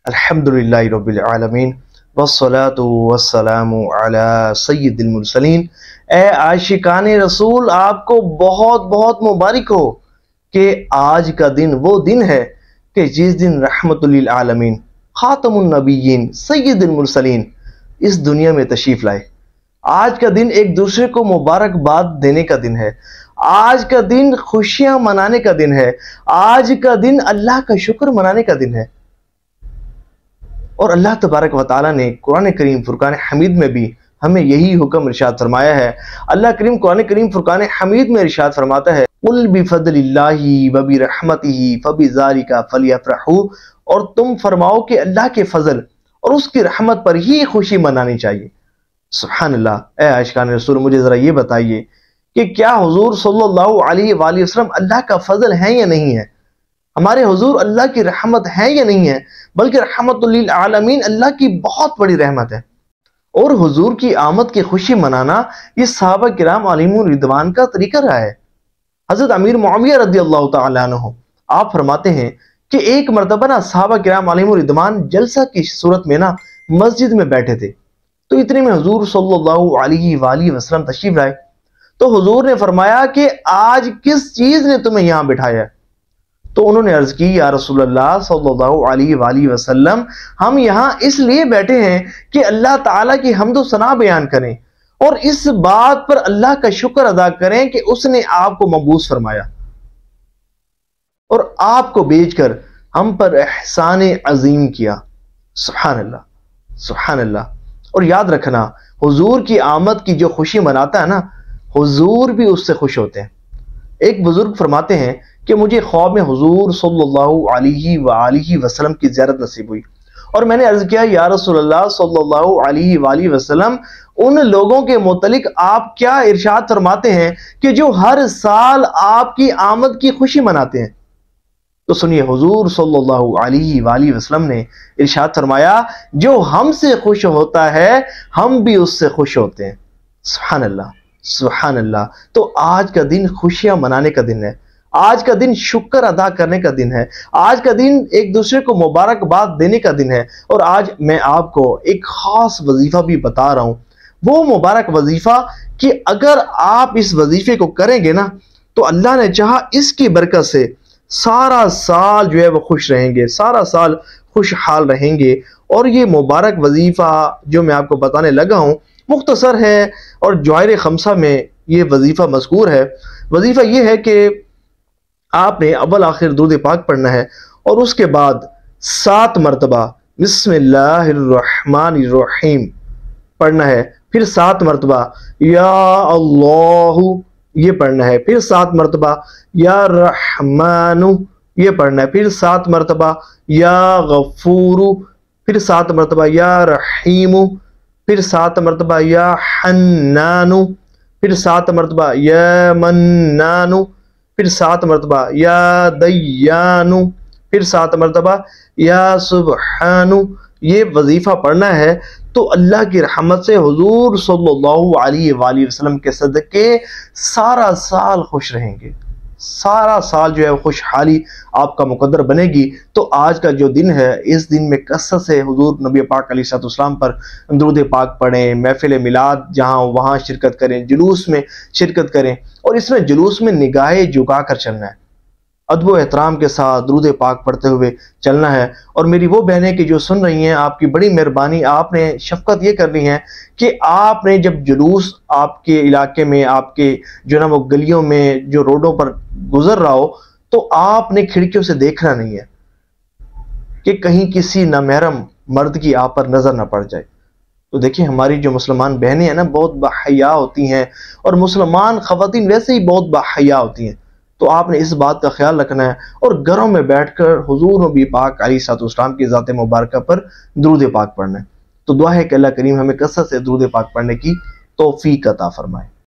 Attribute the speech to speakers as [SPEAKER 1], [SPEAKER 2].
[SPEAKER 1] الحمدللہ رب العالمین والصلاة والسلام علی سید المرسلین۔ اے عاشقان رسول، آپ کو بہت بہت مبارک ہو کہ آج کا دن وہ دن ہے کہ جس دن رحمت للعالمین خاتم النبیین سید المرسلین اس دنیا میں تشریف لائے۔ آج کا دن ایک دوسرے کو مبارکباد دینے کا دن ہے، آج کا دن خوشیاں منانے کا دن ہے، آج کا دن اللہ کا شکر منانے کا دن ہے۔ اور اللہ تبارک و تعالیٰ نے قرآن کریم فرقان حمید میں بھی ہمیں یہی حکم ارشاد فرمایا ہے۔ اللہ کریم قرآن کریم فرقان حمید میں ارشاد فرماتا ہے قُلْ بِفَضْلِ اللَّهِ وَبِرَحْمَتِهِ فَبِذَلِكَ فَلْيَفْرَحُوا، اور تم فرماؤ کہ اللہ کے فضل اور اس کی رحمت پر ہی خوشی منانی چاہیے۔ سبحان اللہ۔ اے عاشقان رسول، مجھے ذرا یہ بتائیے کہ کیا حضور صلی اللہ علیہ وآلہ وسلم اللہ کا فضل ہیں یا نہیں ہے؟ ہمارے حضور اللہ کی رحمت ہے یا نہیں ہے؟ بلکہ رحمت للعالمین اللہ کی بہت بڑی رحمت ہے۔ اور حضور کی آمد کی خوشی منانا یہ صحابہ کرام علیہم رضوان کا طریقہ رہا ہے۔ حضرت امیر معاویہ رضی اللہ تعالیٰ عنہ آپ فرماتے ہیں کہ ایک مرتبہ صحابہ کرام علیہم رضوان جلسہ کی صورت میں مسجد میں بیٹھے تھے، تو اتنے میں حضور صلی اللہ علیہ وآلہ وسلم تشریف لائے۔ تو حضور نے فرمایا کہ آج کس چیز نے تمہیں یہاں بٹھایا ہے؟ تو انہوں نے عرض کی یا رسول اللہ صلی اللہ علیہ وآلہ وسلم، ہم یہاں اس لیے بیٹھے ہیں کہ اللہ تعالیٰ کی حمد و ثنا بیان کریں اور اس بات پر اللہ کا شکر ادا کریں کہ اس نے آپ کو مبعوث فرمایا اور آپ کو بھیج کر ہم پر احسان عظیم کیا۔ سبحان اللہ، سبحان اللہ۔ اور یاد رکھنا، حضور کی آمد کی جو خوشی مناتا ہے حضور بھی اس سے خوش ہوتے ہیں۔ ایک بزرگ فرماتے ہیں کہ مجھے خواب میں حضور صلی اللہ علیہ وآلہ وسلم کی زیارت نصیب ہوئی، اور میں نے عرض کیا یا رسول اللہ صلی اللہ علیہ وآلہ وسلم، ان لوگوں کے متعلق آپ کیا ارشاد فرماتے ہیں کہ جو ہر سال آپ کی آمد کی خوشی مناتے ہیں؟ تو سنیے، حضور صلی اللہ علیہ وآلہ وسلم نے ارشاد فرمایا جو ہم سے خوش ہوتا ہے ہم بھی اس سے خوش ہوتے ہیں۔ سبحان اللہ، سبحان اللہ۔ تو آج کا دن خوشیاں منانے کا دن ہے، آج کا دن شکر ادا کرنے کا دن ہے، آج کا دن ایک دوسرے کو مبارکباد دینے کا دن ہے۔ اور آج میں آپ کو ایک خاص وظیفہ بھی بتا رہا ہوں، وہ مبارک وظیفہ کہ اگر آپ اس وظیفے کو کریں گے تو اللہ نے چاہا اس کی برکت سے سارا سال جو ہے وہ خوش رہیں گے، سارا سال خوشحال رہیں گے۔ اور یہ مبارک وظیفہ جو میں آپ کو بتانے لگا ہوں مختصر ہے، اور جواہر خمسہ میں یہ وظیفہ مذکور ہے۔ وظیفہ یہ ہے کہ آپ نے اول آخر درود پاک پڑھنا ہے، اور اس کے بعد 7 مرتبہ بسم اللہ الرحمن الرحیم پڑھنا ہے، پھر 7 مرتبہ یا اللہ یہ پڑھنا ہے، پھر 7 مرتبہ یا رحمان یہ پڑھنا ہے، پھر 7 مرتبہ یا غفور، پھر 7 مرتبہ یا رحیم، پھر 7 مرتبہ یا حنان، پھر 7 مرتبہ یا منان، پھر 7 مرتبہ یا دیان، پھر 7 مرتبہ یا سبحان۔ یہ وظیفہ پڑھنا ہے تو اللہ کی رحمت سے حضور صلی اللہ علیہ وآلہ وسلم کے صدقے سارا سال خوش رہیں گے، سارا سال جو ہے خوشحالی آپ کا مقدر بنے گی۔ تو آج کا جو دن ہے، اس دن میں کثرت سے حضور نبی پاک علیہ السلام پر درود پاک پڑھیں، محفل میلاد جہاں وہاں شرکت کریں، جلوس میں شرکت کریں، اور اس میں جلوس میں نگاہیں جھکا کر چلنا ہے، ادب و احترام کے ساتھ درود پاک پڑھتے ہوئے چلنا ہے۔ اور میری وہ بہنیں کہ جو سن رہی ہیں، آپ کی بڑی مہربانی، آپ نے شفقت یہ کرنی ہے کہ آپ نے جب جلوس آپ کے علاقے میں، آپ کے جو وہ گلیوں میں جو روڈوں پر گزر رہا ہو، تو آپ نے کھڑکیوں سے دیکھنا نہیں ہے کہ کہیں کسی نامحرم مرد کی آپ پر نظر نہ پڑ جائے۔ تو دیکھیں، ہماری جو مسلمان بہنیں ہیں بہت باحیا ہوتی ہیں، اور مسلمان خواتین ویسے ہی بہت باحیا ہوتی ہیں، تو آپ نے اس بات کا خیال رکھنا ہے اور گھروں میں بیٹھ کر حضور نبی پاک علیہ السلام کی ذات مبارکہ پر درود پاک پڑھنا ہے۔ تو دعا ہے کہ اللہ کریم ہمیں کثرت سے درود پاک پڑھنے کی توفیق عطا فرمائے۔